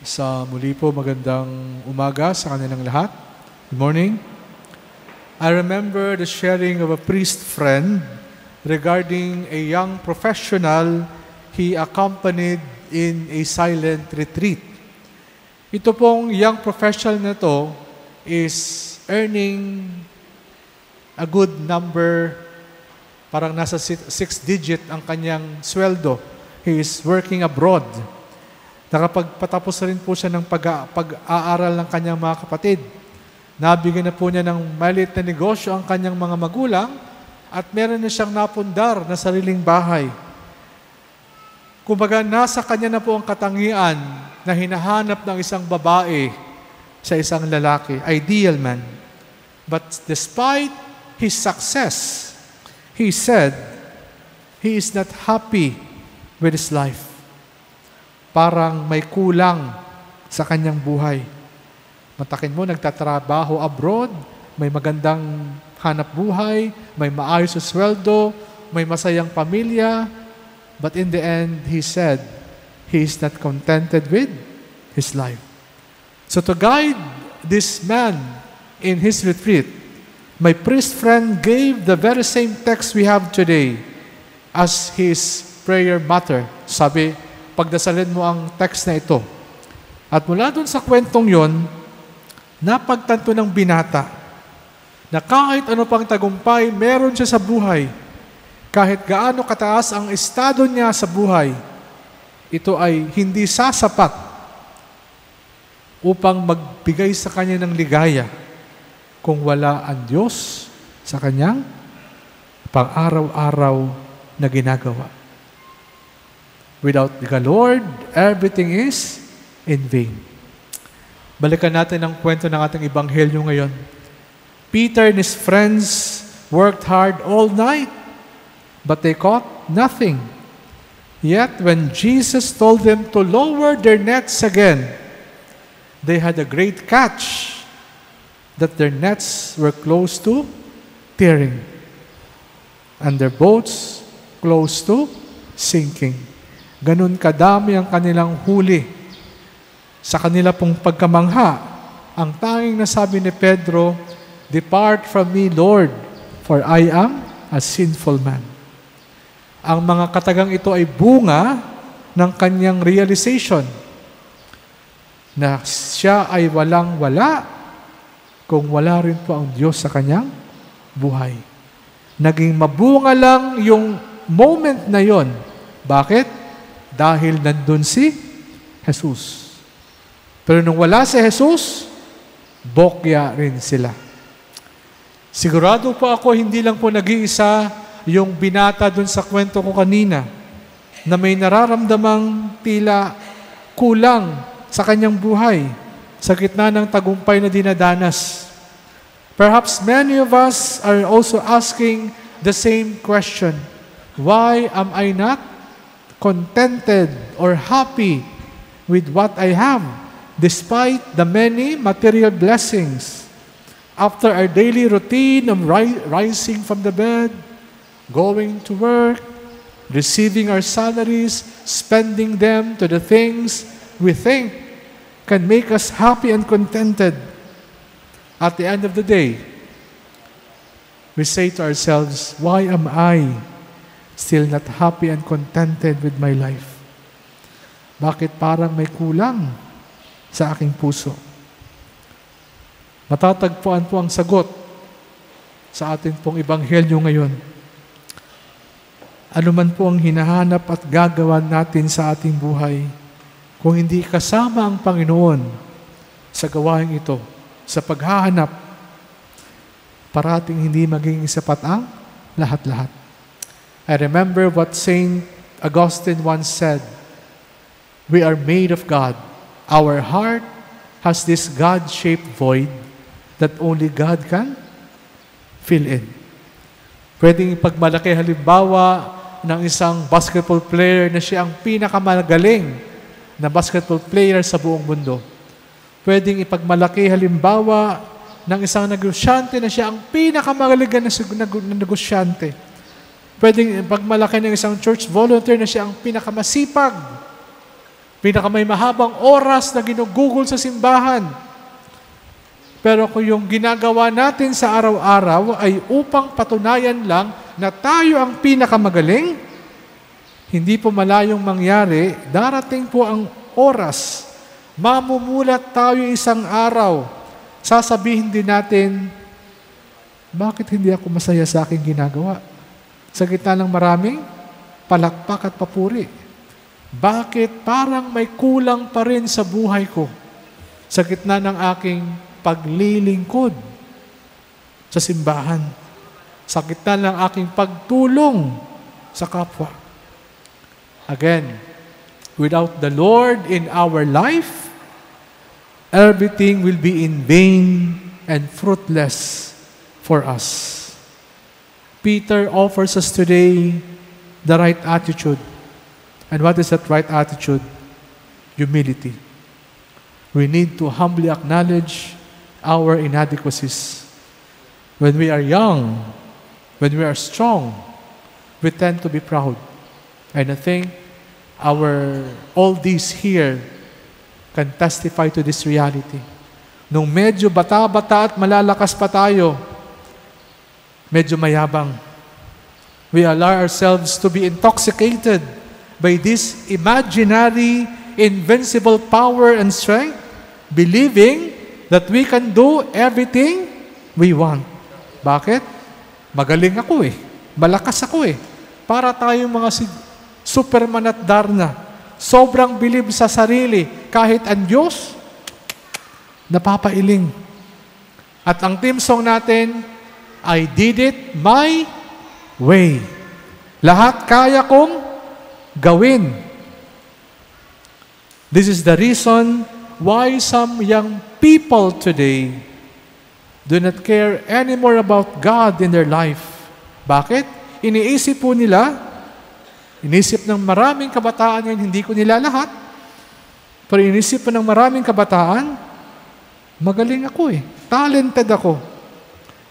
Sa muli po, magandang umaga sa kanilang lahat. Good morning. I remember the sharing of a priest friend regarding a young professional he accompanied in a silent retreat. Ito pong young professional na to is earning a good number, parang nasa six digit ang kanyang sweldo. He is working abroad. Nakapagpatapos rin po siya ng pag-aaral ng kanyang mga kapatid. Nabigyan na po niya ng maliit na negosyo ang kanyang mga magulang at meron na siyang napundar na sariling bahay. Kumbaga, nasa kanya na po ang katangian na hinahanap ng isang babae sa isang lalaki, ideal man. But despite his success, he said he is not happy with his life. Parang may kulang sa kanyang buhay. Matakin mo, nagtatrabaho abroad, may magandang hanap buhay, may maayos sa sweldo, may masayang pamilya, but in the end, he said, he is not contented with his life. So to guide this man in his retreat, my priest friend gave the very same text we have today as his prayer matter. Sabi, pagdasalin mo ang text na ito. At mula dun sa kwentong yon, napagtanto ng binata na kahit ano pang tagumpay meron siya sa buhay, kahit gaano kataas ang estado niya sa buhay, ito ay hindi sasapat upang magbigay sa kanya ng ligaya kung wala ang Diyos sa kanyang pang-araw-araw na ginagawa. Without the Lord, everything is in vain. Balikan natin ang kwento ng ating ebanghelyo ngayon. Peter and his friends worked hard all night, but they caught nothing. Yet when Jesus told them to lower their nets again, they had a great catch that their nets were close to tearing, and their boats close to sinking. Ganun kadami ang kanilang huli. Sa kanila pong pagkamangha, ang tanging nasabi ni Pedro, "Depart from me, Lord, for I am a sinful man." Ang mga katagang ito ay bunga ng kanyang realization na siya ay walang-wala kung wala rin po ang Diyos sa kanyang buhay. Naging mabunga lang yung moment na yon. Bakit? Dahil nandun si Jesus. Pero nung wala si Jesus, bokya rin sila. Sigurado po ako, hindi lang po nag-iisa yung binata dun sa kwento ko kanina na may nararamdamang tila kulang sa kanyang buhay sa gitna ng tagumpay na dinadanas. Perhaps many of us are also asking the same question. Why am I not contented or happy with what I have despite the many material blessings? After our daily routine of rising from the bed, going to work, receiving our salaries, spending them to the things we think can make us happy and contented, at the end of the day, we say to ourselves, why am I still not happy and contented with my life? Bakit parang may kulang sa aking puso? Matatagpuan po ang sagot sa ating pong ebanghelyo ngayon. Ano man po ang hinahanap at gagawa natin sa ating buhay, kung hindi kasama ang Panginoon sa gawain ito, sa paghahanap, parating hindi magiging sapat ang lahat-lahat. I remember what Saint Augustine once said, "We are made of God. Our heart has this God-shaped void that only God can fill in." Pwedeng ipagmalaki halimbawa ng isang basketball player na siya ang pinakamagaling na basketball player sa buong mundo. Pwedeng ipagmalaki halimbawa ng isang negosyante na siya ang pinakamagaling na negosyante. Pwedeng pagmalaki ng isang church volunteer na siya ang pinakamasipag, Pinakamay mahabang oras na ginugugol sa simbahan. Pero kung yung ginagawa natin sa araw-araw ay upang patunayan lang na tayo ang pinakamagaling, hindi po malayong mangyari, darating po ang oras, mamumulat tayo isang araw, sasabihin din natin, bakit hindi ako masaya sa aking ginagawa? Sa gitna ng maraming palakpak at papuri. Bakit parang may kulang pa rin sa buhay ko? Sa gitna ng aking paglilingkod sa simbahan. Sa gitna ng aking pagtulong sa kapwa. Again, without the Lord in our life, everything will be in vain and fruitless for us. Peter offers us today the right attitude. And what is that right attitude? Humility. We need to humbly acknowledge our inadequacies. When we are young, when we are strong, we tend to be proud. And I think all these here can testify to this reality. Nung medyo bata-bata at malalakas pa tayo, medyo mayabang. We allow ourselves to be intoxicated by this imaginary, invincible power and strength, believing that we can do everything we want. Bakit? Magaling ako eh. Malakas ako eh. Para tayong mga Superman at Darna. Sobrang bilib sa sarili. Kahit ang Diyos, napapailing. At ang theme song natin, I did it my way. Lahat kaya kong gawin. This is the reason why some young people today do not care anymore about God in their life. Bakit? Iniisip po nila, inisip ng maraming kabataan ngayon, hindi ko nila lahat, pero inisip po ng maraming kabataan, magaling ako eh, talented ako,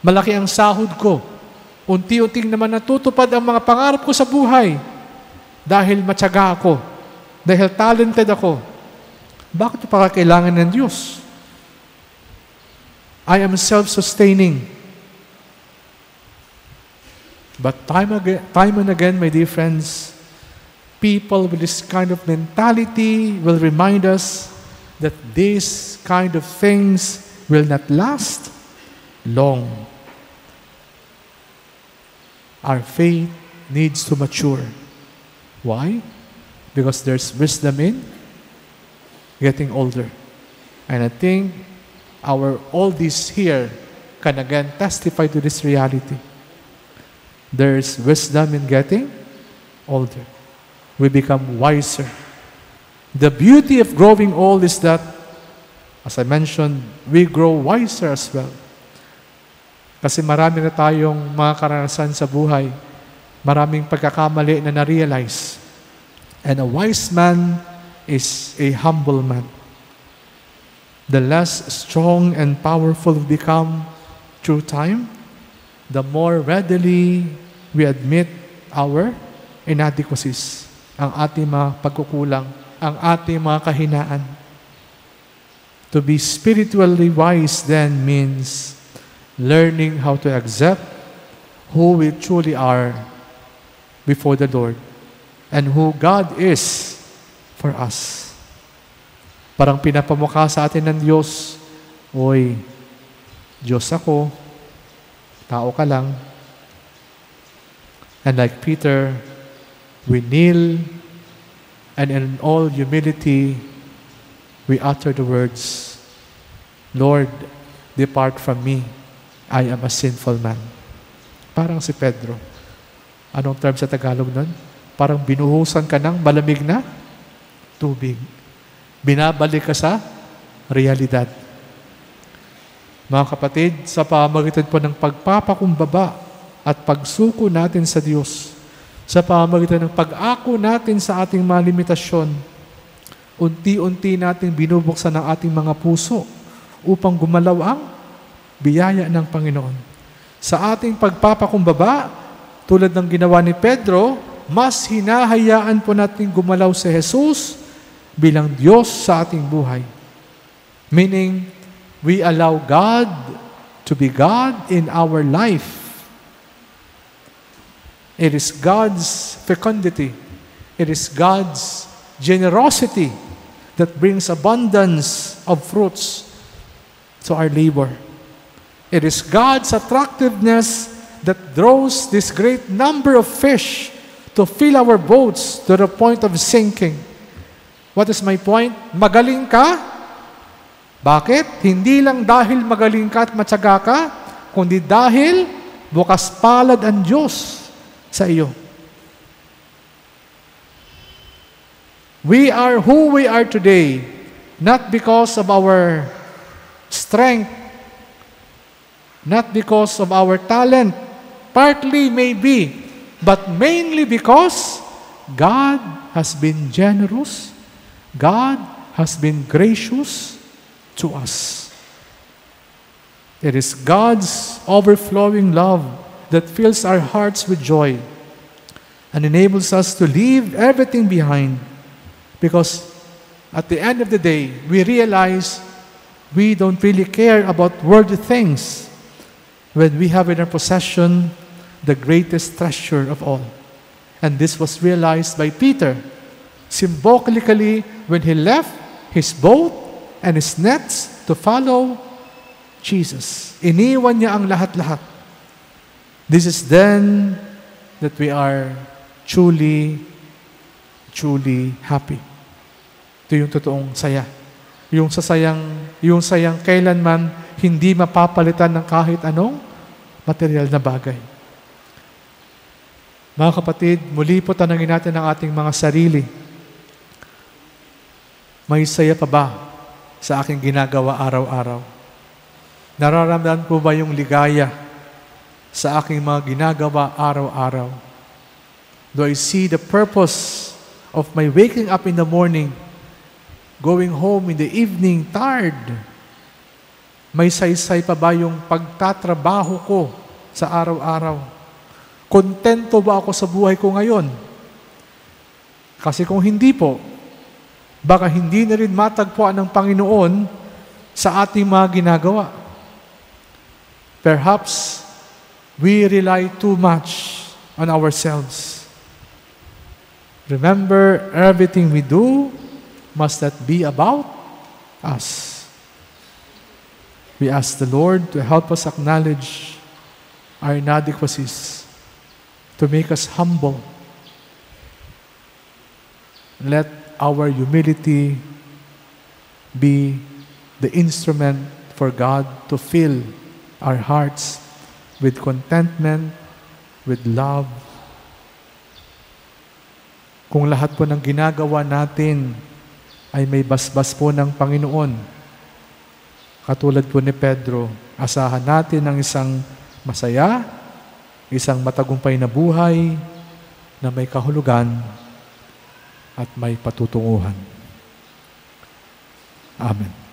malaki ang sahod ko, unti-unting naman natutupad ang mga pangarap ko sa buhay, dahil matyaga ako, dahil talented ako. Bakit pa kailangan ng Diyos? I am self-sustaining. But time and again, my dear friends, people with this kind of mentality will remind us that these kind of things will not last long. Our faith needs to mature. Why? Because there's wisdom in getting older. And I think all these here can again testify to this reality. There's wisdom in getting older. We become wiser. The beauty of growing old is that, as I mentioned, we grow wiser as well. Kasi marami na tayong mga karanasan sa buhay. Maraming pagkakamali na na-realize. And a wise man is a humble man. The less strong and powerful we become through time, the more readily we admit our inadequacies, ang ating mga pagkukulang, ang ating mga kahinaan. To be spiritually wise then means learning how to accept who we truly are before the Lord and who God is for us. Parang pinapamukha sa atin ng Diyos, oy, Diyos ako, tao ka lang. And like Peter, we kneel and in all humility, we utter the words, Lord, depart from me. I am a sinful man. Parang si Pedro. Anong term sa Tagalog nun? Parang binuhusan ka ng malamig na tubig. Binabalik ka sa realidad. Mga kapatid, sa pamamagitan po ng pagpapakumbaba at pagsuko natin sa Diyos, sa pamamagitan ng pag-ako natin sa ating mga limitasyon, unti-unti natin binubuksan ang ating mga puso upang gumalaw ang biyaya ng Panginoon. Sa ating pagpapakumbaba, tulad ng ginawa ni Pedro, mas hinahayaan po natin gumalaw si Jesus bilang Diyos sa ating buhay. Meaning, we allow God to be God in our life. It is God's fecundity. It is God's generosity that brings abundance of fruits to our labor. It is God's attractiveness that draws this great number of fish to fill our boats to the point of sinking. What is my point? Magaling ka? Bakit? Hindi lang dahil magaling ka at matyaga ka, kundi dahil bukas palad ang Diyos sa iyo. We are who we are today, not because of our strength, not because of our talent, partly maybe, but mainly because God has been generous, God has been gracious to us. It is God's overflowing love that fills our hearts with joy and enables us to leave everything behind. Because at the end of the day, we realize we don't really care about worldly things when we have in our possession the greatest treasure of all. And this was realized by Peter, symbolically when he left his boat and his nets to follow Jesus. Iniwan niya ang lahat-lahat. This is then that we are truly happy. Ito yung totoong saya. Yung sayang kailanman hindi mapapalitan ng kahit anong material na bagay. Mga kapatid, muli po tanangin natin ang ating mga sarili. May saya pa ba sa aking ginagawa araw-araw? Nararamdaman ko ba yung ligaya sa aking mga ginagawa araw-araw? Do I see the purpose of my waking up in the morning, going home in the evening tired? May saysay pa ba yung pagtatrabaho ko sa araw-araw? Kontento ba ako sa buhay ko ngayon? Kasi kung hindi po, baka hindi na rin matagpuan ng Panginoon sa ating mga ginagawa. Perhaps we rely too much on ourselves. Remember, everything we do must not be about us. We ask the Lord to help us acknowledge our inadequacies, to make us humble. Let our humility be the instrument for God to fill our hearts with contentment, with love. Kung lahat po ng ginagawa natin ay may basbas po ng Panginoon, katulad po ni Pedro, asahan natin ng isang masaya, isang matagumpay na buhay na may kahulugan at may patutunguhan. Amen.